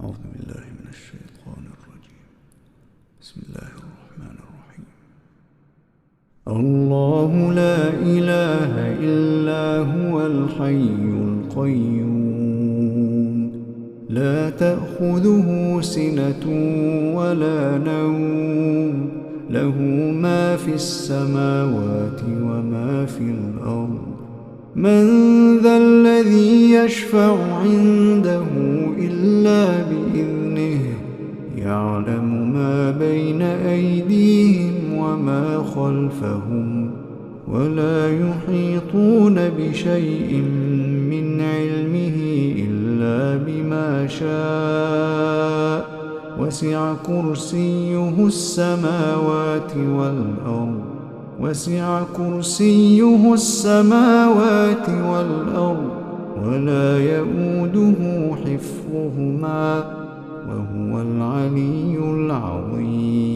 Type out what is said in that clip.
أعوذ بالله من الشيطان الرجيم. بسم الله الرحمن الرحيم. الله لا إله إلا هو الحي القيوم لا تأخذه سنة ولا نوم له ما في السماوات وما في الأرض من ذا الذي يشفع عنده إلا بإذنه يعلم ما بين أيديهم وما خلفهم ولا يحيطون بشيء من علمه إلا بما شاء وسع كرسيه السماوات والأرض ولا يؤوده حفظهما وهو العلي العظيم.